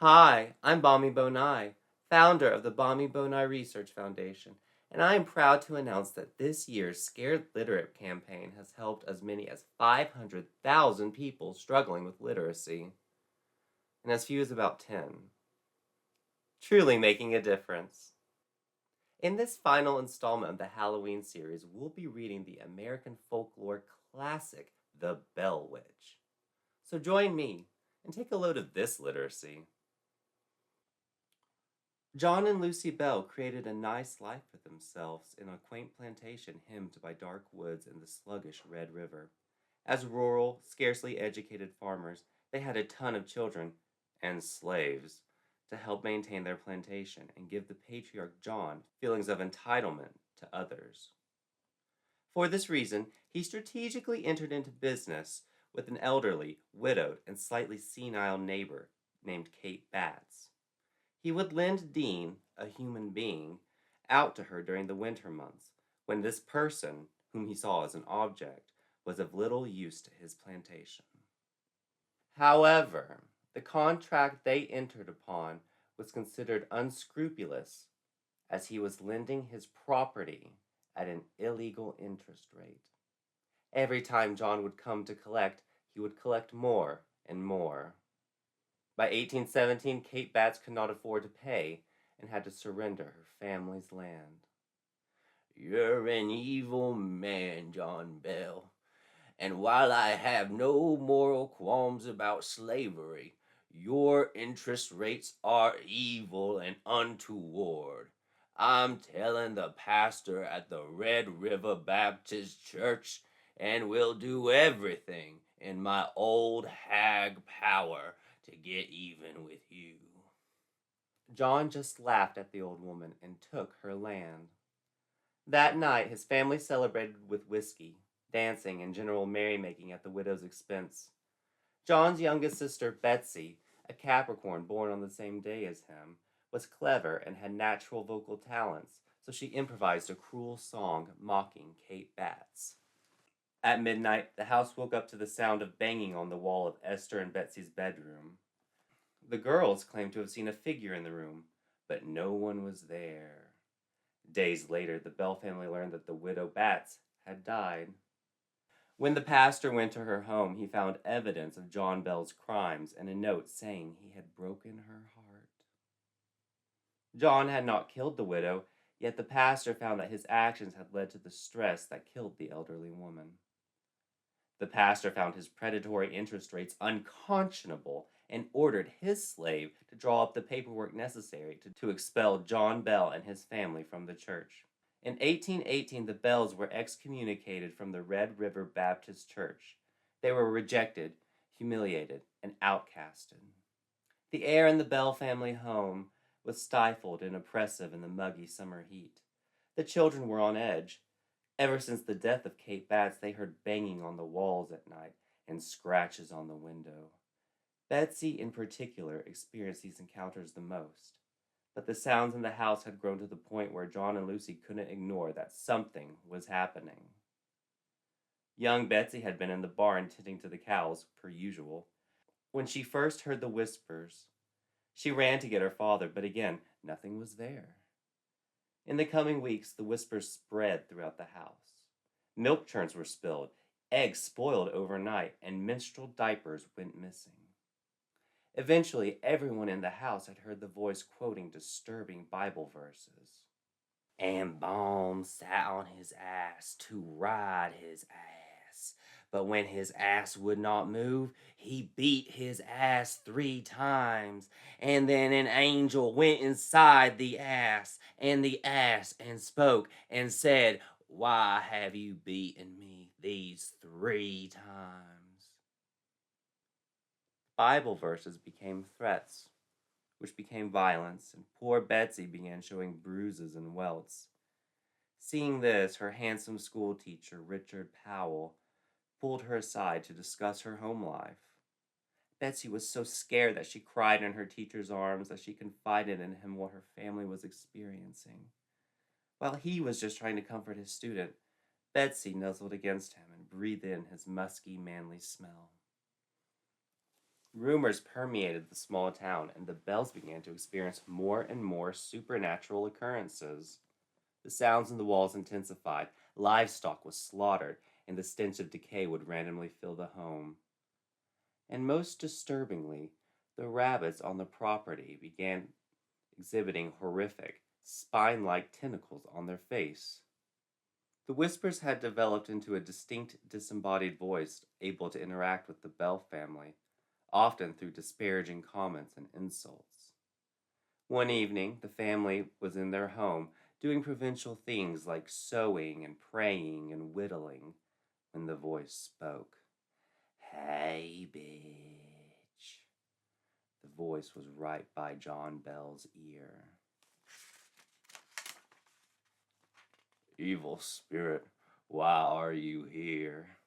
Hi, I'm Bami Boneye, founder of the Bami Boneye Research Foundation, and I am proud to announce that this year's Scared Literate campaign has helped as many as 500,000 people struggling with literacy, and as few as about 10. Truly making a difference. In this final installment of the Halloween series, we'll be reading the American folklore classic, The Bellwitch. So join me and take a load of this literacy. John and Lucy Bell created a nice life for themselves in a quaint plantation hemmed by dark woods and the sluggish Red River. As rural, scarcely educated farmers, they had a ton of children and slaves to help maintain their plantation and give the patriarch John feelings of entitlement to others. For this reason, he strategically entered into business with an elderly, widowed, and slightly senile neighbor named Kate Batts. He would lend Dean, a human being, out to her during the winter months, when this person, whom he saw as an object, was of little use to his plantation. However, the contract they entered upon was considered unscrupulous, as he was lending his property at an illegal interest rate. Every time John would come to collect, he would collect more and more. By 1817, Kate Batts could not afford to pay and had to surrender her family's land. "You're an evil man, John Bell, and while I have no moral qualms about slavery, your interest rates are evil and untoward. I'm telling the pastor at the Red River Baptist Church and will do everything in my old hag power to get even with you." John just laughed at the old woman and took her land. That night, his family celebrated with whiskey, dancing, and general merrymaking at the widow's expense. John's youngest sister, Betsy, a Capricorn born on the same day as him, was clever and had natural vocal talents, so she improvised a cruel song mocking Kate Batts. At midnight, the house woke up to the sound of banging on the wall of Esther and Betsy's bedroom. The girls claimed to have seen a figure in the room, but no one was there. Days later, the Bell family learned that the widow Batts had died. When the pastor went to her home, he found evidence of John Bell's crimes and a note saying he had broken her heart. John had not killed the widow, yet the pastor found that his actions had led to the stress that killed the elderly woman. The pastor found his predatory interest rates unconscionable and ordered his slave to draw up the paperwork necessary to expel John Bell and his family from the church. In 1818, the Bells were excommunicated from the Red River Baptist Church. They were rejected, humiliated, and outcasted. The air in the Bell family home was stifled and oppressive in the muggy summer heat. The children were on edge. Ever since the death of Kate Batts, they heard banging on the walls at night and scratches on the window. Betsy, in particular, experienced these encounters the most. But the sounds in the house had grown to the point where John and Lucy couldn't ignore that something was happening. Young Betsy had been in the barn tending to the cows, per usual. When she first heard the whispers, she ran to get her father, but again, nothing was there. In the coming weeks, the whispers spread throughout the house. Milk churns were spilled, eggs spoiled overnight, and menstrual diapers went missing. Eventually, everyone in the house had heard the voice quoting disturbing Bible verses. "And Baum sat on his ass to ride his ass. But when his ass would not move, he beat his ass 3 times. And then an angel went inside the ass and spoke and said, 'Why have you beaten me these 3 times?'" Bible verses became threats, which became violence, and poor Betsy began showing bruises and welts. Seeing this, her handsome schoolteacher, Richard Powell, pulled her aside to discuss her home life. Betsy was so scared that she cried in her teacher's arms as she confided in him what her family was experiencing. While he was just trying to comfort his student, Betsy nuzzled against him and breathed in his musky, manly smell. Rumors permeated the small town, and the Bells began to experience more and more supernatural occurrences. The sounds in the walls intensified, livestock was slaughtered, and the stench of decay would randomly fill the home. And most disturbingly, the rabbits on the property began exhibiting horrific, spine like tentacles on their face. The whispers had developed into a distinct disembodied voice able to interact with the Bell family, often through disparaging comments and insults. One evening, the family was in their home doing provincial things like sewing and praying and whittling when the voice spoke. "Hey, bitch." The voice was right by John Bell's ear. "Evil spirit, why are you here?"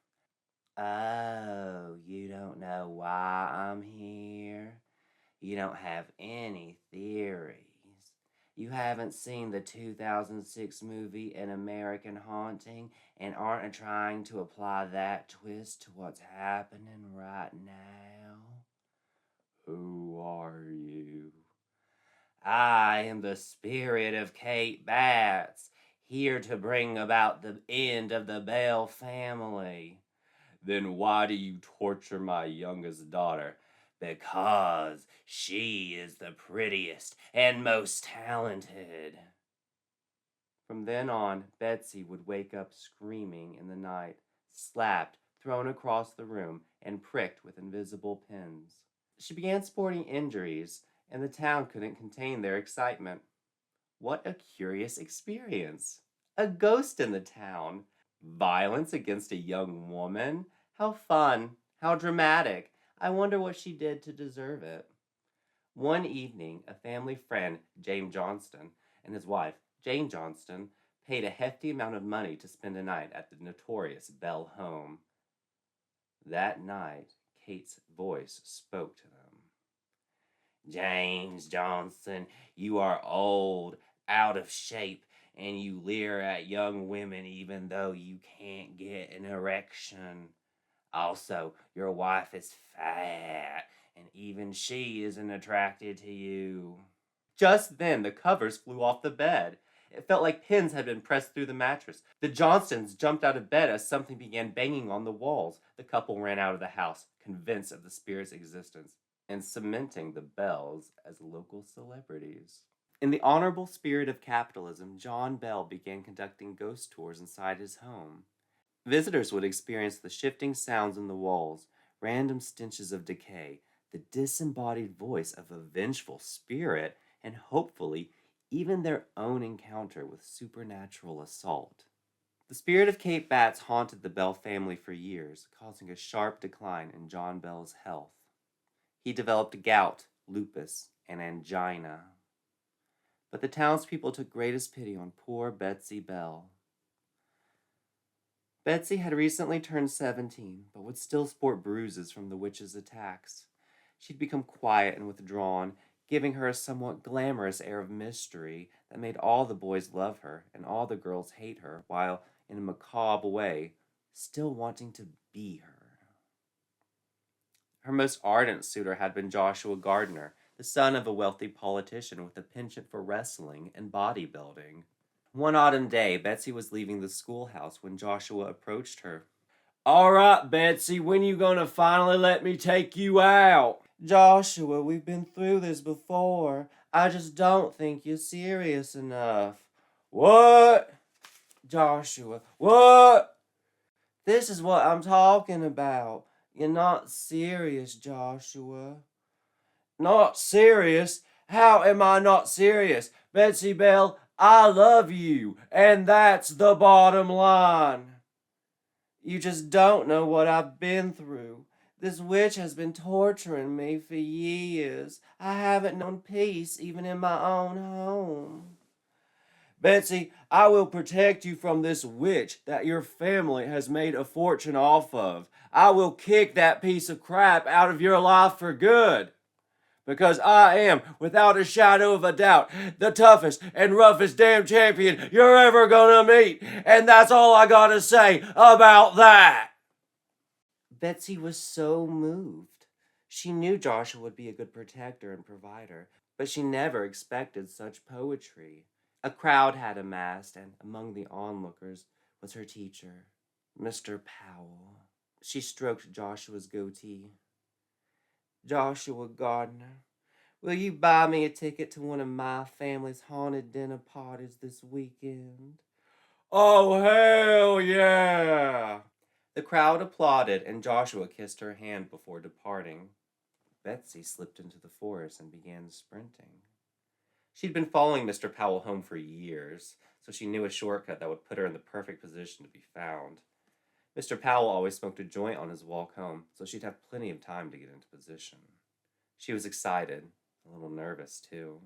"Oh, you don't know why I'm here? You don't have any theories. You haven't seen the 2006 movie An American Haunting and aren't trying to apply that twist to what's happening right now?" "Who are you?" "I am the spirit of Kate Batts, here to bring about the end of the Bell family." "Then why do you torture my youngest daughter?" "Because she is the prettiest and most talented." From then on, Betsy would wake up screaming in the night, slapped, thrown across the room, and pricked with invisible pins. She began sporting injuries, and the town couldn't contain their excitement. What a curious experience! A ghost in the town! Violence against a young woman? How fun! How dramatic! I wonder what she did to deserve it. One evening, a family friend, James Johnston, and his wife, Jane Johnston, paid a hefty amount of money to spend a night at the notorious Bell home. That night, Kate's voice spoke to them. "James Johnston, you are old, out of shape, and you leer at young women even though you can't get an erection. Also, your wife is fat, and even she isn't attracted to you." Just then, the covers flew off the bed. It felt like pins had been pressed through the mattress. The Johnstons jumped out of bed as something began banging on the walls. The couple ran out of the house, convinced of the spirit's existence, and cementing the Bells as local celebrities. In the honorable spirit of capitalism, John Bell began conducting ghost tours inside his home. Visitors would experience the shifting sounds in the walls, random stenches of decay, the disembodied voice of a vengeful spirit, and hopefully even their own encounter with supernatural assault. The spirit of Kate Batts haunted the Bell family for years, causing a sharp decline in John Bell's health. He developed gout, lupus, and angina. But the townspeople took greatest pity on poor Betsy Bell. Betsy had recently turned 17, but would still sport bruises from the witch's attacks. She'd become quiet and withdrawn, giving her a somewhat glamorous air of mystery that made all the boys love her and all the girls hate her, while, in a macabre way, still wanting to be her. Her most ardent suitor had been Joshua Gardner, the son of a wealthy politician with a penchant for wrestling and bodybuilding. One autumn day, Betsy was leaving the schoolhouse when Joshua approached her. "All right, Betsy, when you gonna finally let me take you out?" "Joshua, we've been through this before. I just don't think you're serious enough." "What?" "Joshua, what?" "This is what I'm talking about. You're not serious, Joshua." "Not serious? How am I not serious? Betsy Bell, I love you, and that's the bottom line." "You just don't know what I've been through. This witch has been torturing me for years. I haven't known peace even in my own home." "Betsy, I will protect you from this witch that your family has made a fortune off of. I will kick that piece of crap out of your life for good. Because I am, without a shadow of a doubt, the toughest and roughest damn champion you're ever gonna meet. And that's all I gotta say about that." Betsy was so moved. She knew Joshua would be a good protector and provider, but she never expected such poetry. A crowd had amassed, and among the onlookers was her teacher, Mr. Powell. She stroked Joshua's goatee. "Joshua Gardner, will you buy me a ticket to one of my family's haunted dinner parties this weekend?" "Oh, hell yeah!" The crowd applauded, and Joshua kissed her hand before departing. Betsy slipped into the forest and began sprinting. She'd been following Mr. Powell home for years, so she knew a shortcut that would put her in the perfect position to be found. Mr. Powell always smoked a joint on his walk home, so she'd have plenty of time to get into position. She was excited, a little nervous too.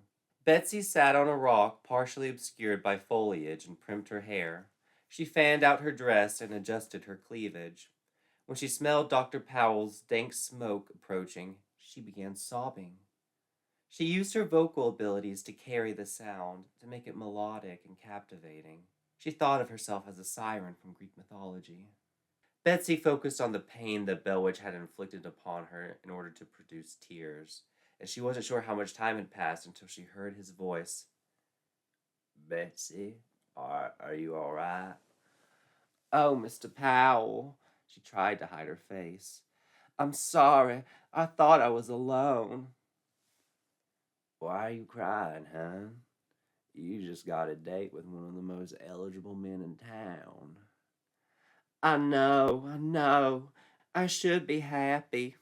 Betsy sat on a rock, partially obscured by foliage, and primped her hair. She fanned out her dress and adjusted her cleavage. When she smelled Dr. Powell's dank smoke approaching, she began sobbing. She used her vocal abilities to carry the sound, to make it melodic and captivating. She thought of herself as a siren from Greek mythology. Betsy focused on the pain the bellwitch had inflicted upon her in order to produce tears, and she wasn't sure how much time had passed until she heard his voice. "Betsy, are you all right?" "Oh, Mr. Powell." She tried to hide her face. "I'm sorry. I thought I was alone." "Why are you crying, hon? You just got a date with one of the most eligible men in town." I know. I should be happy.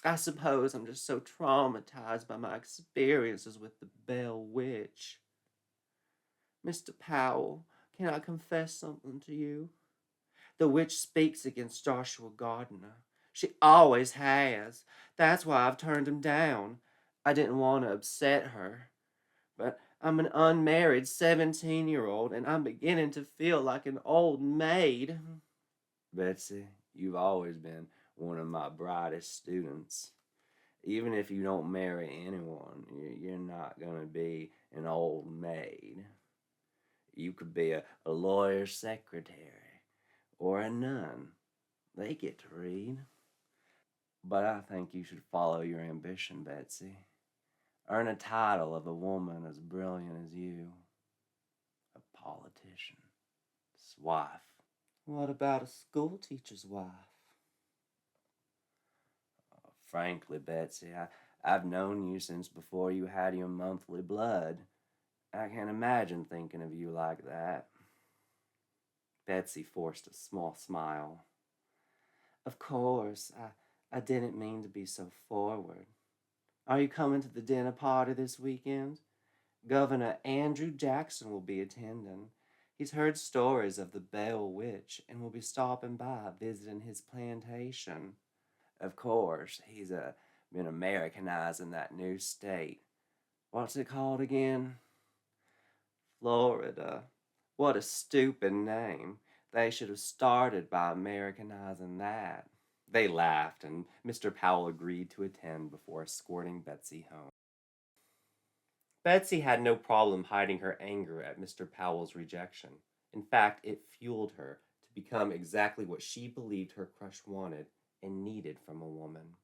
I suppose I'm just so traumatized by my experiences with the bellwitch." "Mr. Powell, can I confess something to you? The witch speaks against Joshua Gardner. She always has. That's why I've turned him down. I didn't want to upset her. But I'm an unmarried 17-year-old, and I'm beginning to feel like an old maid." "Betsy, you've always been one of my brightest students. Even if you don't marry anyone, you're not going to be an old maid. You could be a lawyer's secretary or a nun. They get to read. But I think you should follow your ambition, Betsy. Earn a title of a woman as brilliant as you. A politician's wife." "What about a school teacher's wife?" "Frankly, Betsy, I've known you since before you had your monthly blood. I can't imagine thinking of you like that." Betsy forced a small smile. "Of course, I didn't mean to be so forward. Are you coming to the dinner party this weekend? Governor Andrew Jackson will be attending. He's heard stories of the bellwitch and will be stopping by visiting his plantation. Of course, he's been Americanizing that new state. What's it called again?" "Florida. What a stupid name. They should have started by Americanizing that." They laughed, and Mr. Powell agreed to attend before escorting Betsy home. Betsy had no problem hiding her anger at Mr. Powell's rejection. In fact, it fueled her to become exactly what she believed her crush wanted and needed from a woman,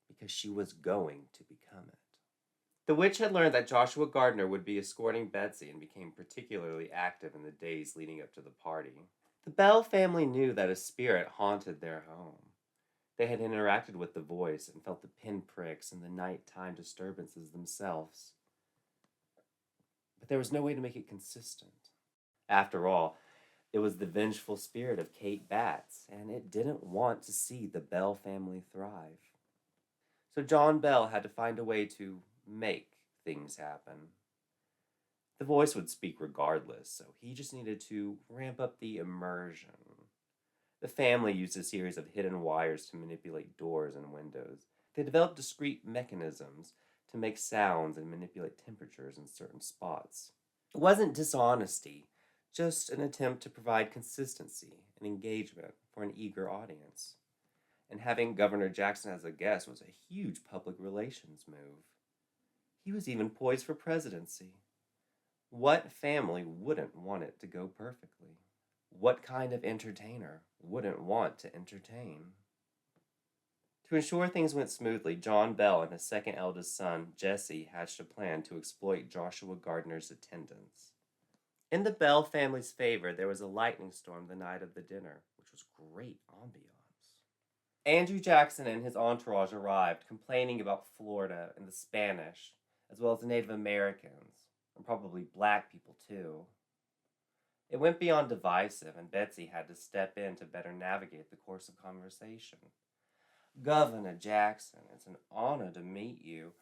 because she was going to become it. The witch had learned that Joshua Gardner would be escorting Betsy and became particularly active in the days leading up to the party. The Bell family knew that a spirit haunted their home. They had interacted with the voice and felt the pinpricks and the nighttime disturbances themselves. But there was no way to make it consistent. After all, it was the vengeful spirit of Kate Batts, and it didn't want to see the Bell family thrive. So John Bell had to find a way to make things happen. The voice would speak regardless, so he just needed to ramp up the immersion. The family used a series of hidden wires to manipulate doors and windows. They developed discrete mechanisms to make sounds and manipulate temperatures in certain spots. It wasn't dishonesty, just an attempt to provide consistency and engagement for an eager audience. And having Governor Jackson as a guest was a huge public relations move. He was even poised for presidency. What family wouldn't want it to go perfectly? What kind of entertainer wouldn't want to entertain? To ensure things went smoothly, John Bell and his second eldest son, Jesse, hatched a plan to exploit Joshua Gardner's attendance. In the Bell family's favor, there was a lightning storm the night of the dinner, which was great ambiance. Andrew Jackson and his entourage arrived, complaining about Florida and the Spanish, as well as the Native Americans, and probably black people too. It went beyond divisive, and Betsy had to step in to better navigate the course of conversation. Governor Jackson, it's an honor to meet you.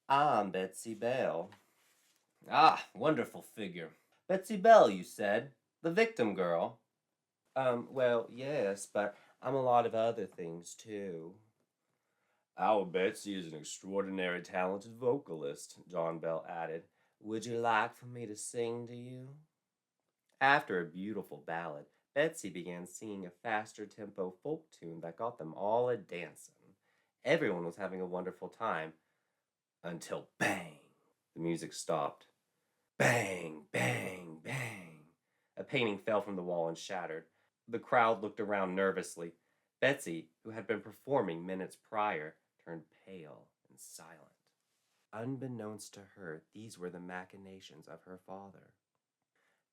I'm Betsy Bell. Ah, wonderful figure. Betsy Bell, you said? The victim girl? Well, yes, but I'm a lot of other things, too. Our Betsy is an extraordinary talented vocalist, John Bell added. Would you like for me to sing to you? After a beautiful ballad, Betsy began singing a faster tempo folk tune that got them all a dancing. Everyone was having a wonderful time until bang! The music stopped. Bang, bang, bang. A painting fell from the wall and shattered. The crowd looked around nervously. Betsy, who had been performing minutes prior, turned pale and silent. Unbeknownst to her, these were the machinations of her father.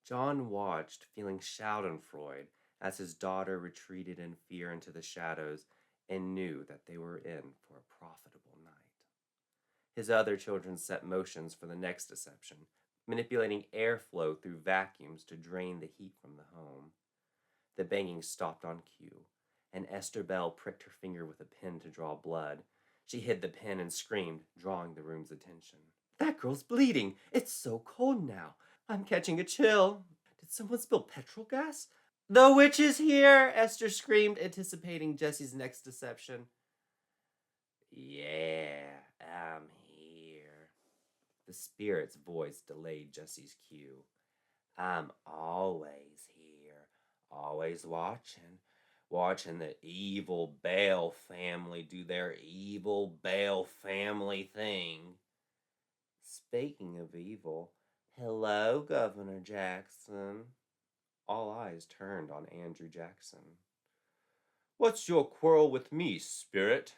John watched, feeling schadenfreude, as his daughter retreated in fear into the shadows, and knew that they were in for a profitable night. His other children set motions for the next deception, manipulating airflow through vacuums to drain the heat from the home. The banging stopped on cue, and Esther Bell pricked her finger with a pin to draw blood. She hid the pin and screamed, drawing the room's attention. That girl's bleeding! It's so cold now! I'm catching a chill! Did someone spill petrol gas? The witch is here! Esther screamed, anticipating Jesse's next deception. Yeah, I'm here. The spirit's voice delayed Jesse's cue. I'm always here, always watching the evil Bell family do their evil Bell family thing. Speaking of evil, hello, Governor Jackson. All eyes turned on Andrew Jackson. What's your quarrel with me, spirit?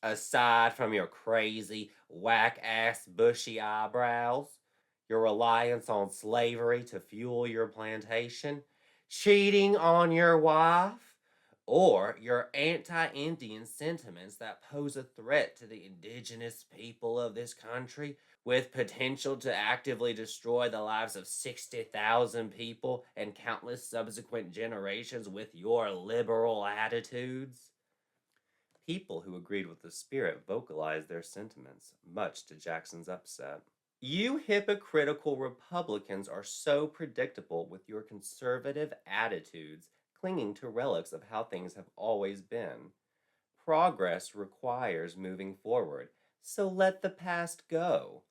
Aside from your crazy, whack-ass bushy eyebrows, your reliance on slavery to fuel your plantation, cheating on your wife, or your anti-Indian sentiments that pose a threat to the indigenous people of this country, with potential to actively destroy the lives of 60,000 people and countless subsequent generations with your liberal attitudes? People who agreed with the spirit vocalized their sentiments, much to Jackson's upset. You hypocritical Republicans are so predictable with your conservative attitudes, clinging to relics of how things have always been. Progress requires moving forward, so let the past go.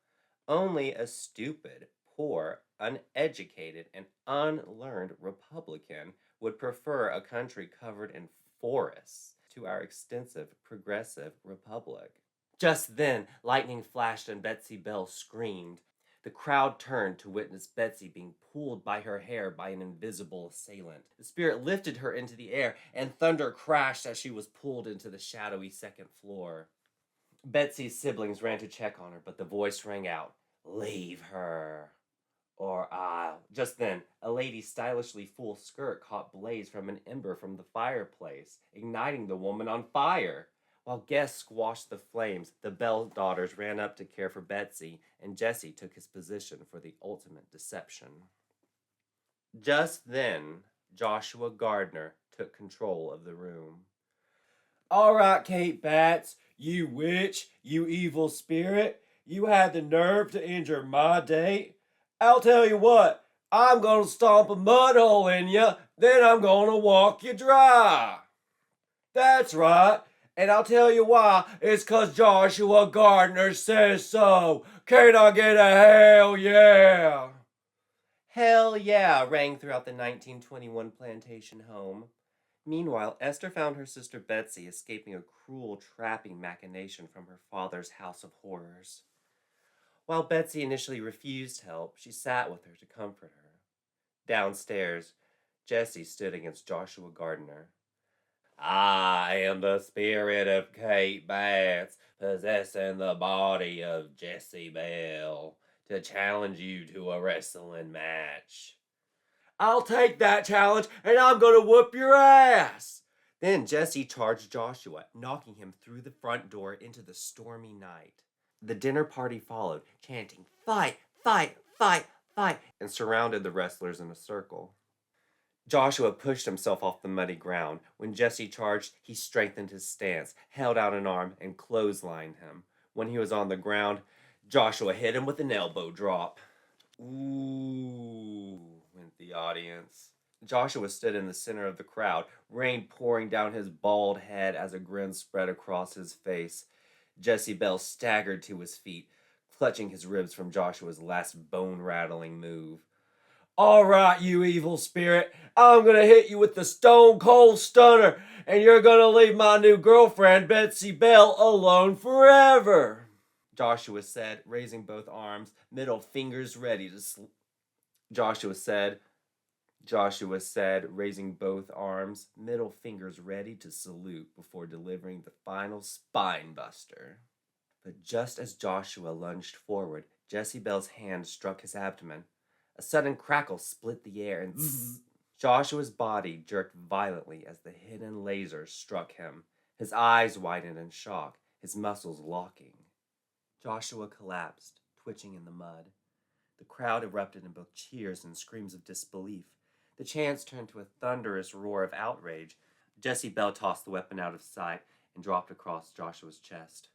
Only a stupid, poor, uneducated, and unlearned Republican would prefer a country covered in forests to our extensive progressive republic. Just then, lightning flashed and Betsy Bell screamed. The crowd turned to witness Betsy being pulled by her hair by an invisible assailant. The spirit lifted her into the air, and thunder crashed as she was pulled into the shadowy second floor. Betsy's siblings ran to check on her, but the voice rang out, "Leave her, or I'll..." Just then, a lady's stylishly full skirt caught blaze from an ember from the fireplace, igniting the woman on fire. While guests squashed the flames, the Bell daughters ran up to care for Betsy, and Jesse took his position for the ultimate deception. Just then, Joshua Gardner took control of the room. All right, Kate Batts, you witch, you evil spirit, you had the nerve to injure my date. I'll tell you what, I'm gonna stomp a mud hole in you, then I'm gonna walk you dry. That's right, and I'll tell you why, it's 'cause Joshua Gardner says so. Can I get a hell yeah? Hell yeah rang throughout the 1921 plantation home. Meanwhile, Esther found her sister Betsy escaping a cruel trapping machination from her father's house of horrors. While Betsy initially refused help, she sat with her to comfort her. Downstairs, Jessie stood against Joshua Gardner. I am the spirit of Kate Bates, possessing the body of Jessie Bell, to challenge you to a wrestling match. I'll take that challenge, and I'm gonna whoop your ass! Then Jesse charged Joshua, knocking him through the front door into the stormy night. The dinner party followed, chanting, "Fight, fight, fight, fight," and surrounded the wrestlers in a circle. Joshua pushed himself off the muddy ground. When Jesse charged, he strengthened his stance, held out an arm, and clotheslined him. When he was on the ground, Joshua hit him with an elbow drop. Ooh, went the audience. Joshua stood in the center of the crowd, rain pouring down his bald head as a grin spread across his face. Jesse Bell staggered to his feet, clutching his ribs from Joshua's last bone-rattling move. All right, you evil spirit, I'm gonna hit you with the Stone Cold Stunner, and you're gonna leave my new girlfriend, Betsy Bell, alone forever, Joshua said, raising both arms, middle fingers ready to Joshua said, raising both arms, middle fingers ready to salute before delivering the final spine buster. But just as Joshua lunged forward, Jesse Bell's hand struck his abdomen. A sudden crackle split the air, and zzz, Joshua's body jerked violently as the hidden laser struck him. His eyes widened in shock, his muscles locking. Joshua collapsed, twitching in the mud. The crowd erupted in both cheers and screams of disbelief. The chants turned to a thunderous roar of outrage. Jesse Bell tossed the weapon out of sight and dropped across Joshua's chest.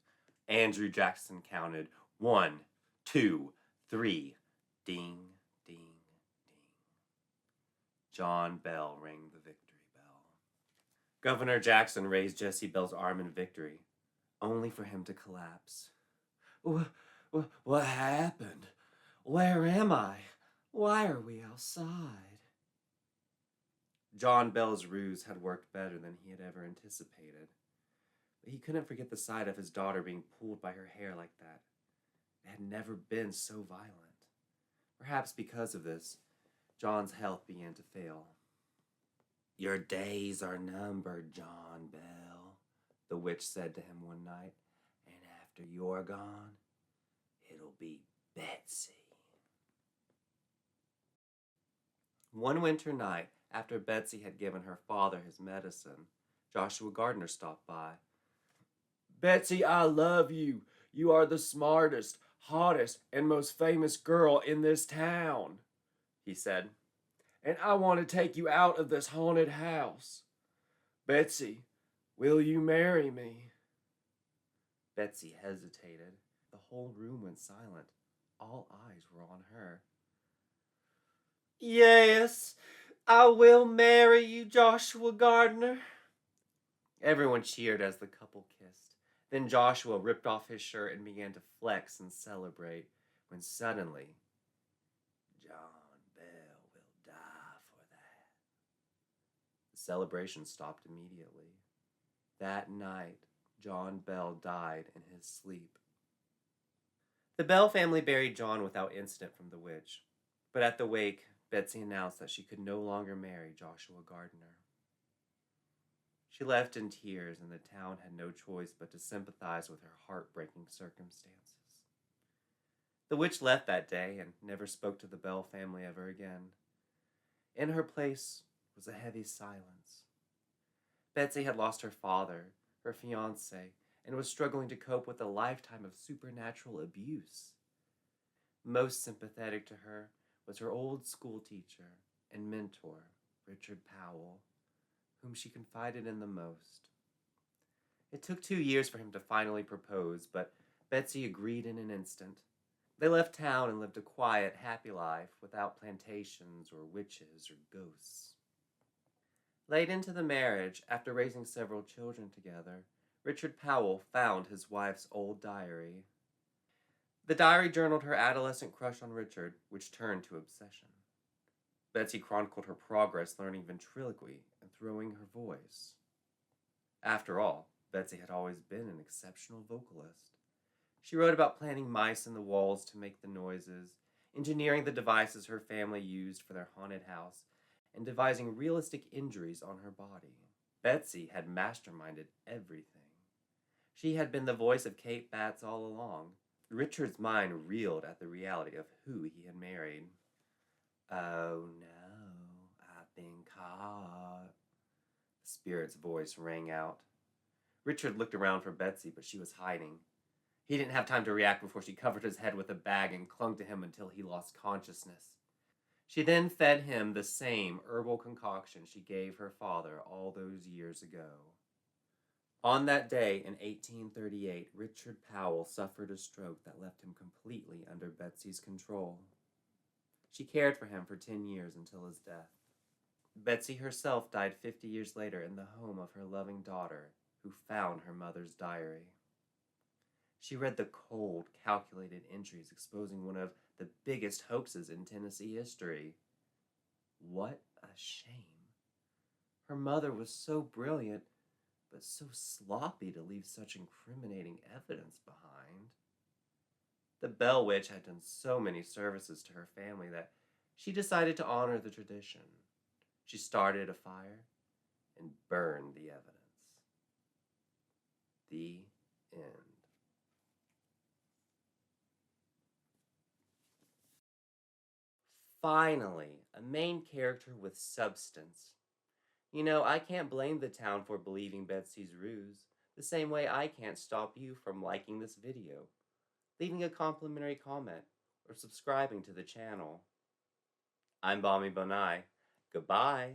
Andrew Jackson counted 1, 2, 3. Ding, ding, ding. John Bell rang the victory bell. Governor Jackson raised Jesse Bell's arm in victory, only for him to collapse. What happened? Where am I? Why are we outside? John Bell's ruse had worked better than he had ever anticipated. But he couldn't forget the sight of his daughter being pulled by her hair like that. It had never been so violent. Perhaps because of this, John's health began to fail. Your days are numbered, John Bell, the witch said to him one night, and after you're gone, it'll be Betsy. One winter night, after Betsy had given her father his medicine, Joshua Gardner stopped by. Betsy, I love you. You are the smartest, hottest, and most famous girl in this town, he said. And I want to take you out of this haunted house. Betsy, will you marry me? Betsy hesitated. The whole room went silent. All eyes were on her. Yes, I will marry you, Joshua Gardner. Everyone cheered as the couple kissed. Then Joshua ripped off his shirt and began to flex and celebrate, when suddenly, John Bell will die for that. The celebration stopped immediately. That night, John Bell died in his sleep. The Bell family buried John without incident from the witch, but at the wake, Betsy announced that she could no longer marry Joshua Gardner. She left in tears, and the town had no choice but to sympathize with her heartbreaking circumstances. The witch left that day and never spoke to the Bell family ever again. In her place was a heavy silence. Betsy had lost her father, her fiancé, and was struggling to cope with a lifetime of supernatural abuse. Most sympathetic to her was her old school teacher and mentor, Richard Powell, whom she confided in the most. It took 2 years for him to finally propose, but Betsy agreed in an instant. They left town and lived a quiet, happy life without plantations or witches or ghosts. Late into the marriage, after raising several children together, Richard Powell found his wife's old diary. The diary journaled her adolescent crush on Richard, which turned to obsession. Betsy chronicled her progress learning ventriloquy and throwing her voice. After all, Betsy had always been an exceptional vocalist. She wrote about planting mice in the walls to make the noises, engineering the devices her family used for their haunted house, and devising realistic injuries on her body. Betsy had masterminded everything. She had been the voice of Kate Batts all along. Richard's mind reeled at the reality of who he had married. Oh no, I've been caught. The spirit's voice rang out. Richard looked around for Betsy, but she was hiding. He didn't have time to react before she covered his head with a bag and clung to him until he lost consciousness. She then fed him the same herbal concoction she gave her father all those years ago. On that day in 1838, Richard Powell suffered a stroke that left him completely under Betsy's control. She cared for him for 10 years until his death. Betsy herself died 50 years later in the home of her loving daughter, who found her mother's diary. She read the cold, calculated entries exposing one of the biggest hoaxes in Tennessee history. What a shame. Her mother was so brilliant, but so sloppy to leave such incriminating evidence behind. The bellwitch had done so many services to her family that she decided to honor the tradition. She started a fire and burned the evidence. The end. Finally, a main character with substance. You know, I can't blame the town for believing Betsy's ruse, the same way I can't stop you from liking this video, leaving a complimentary comment, or subscribing to the channel. I'm Bami Boneye. Goodbye.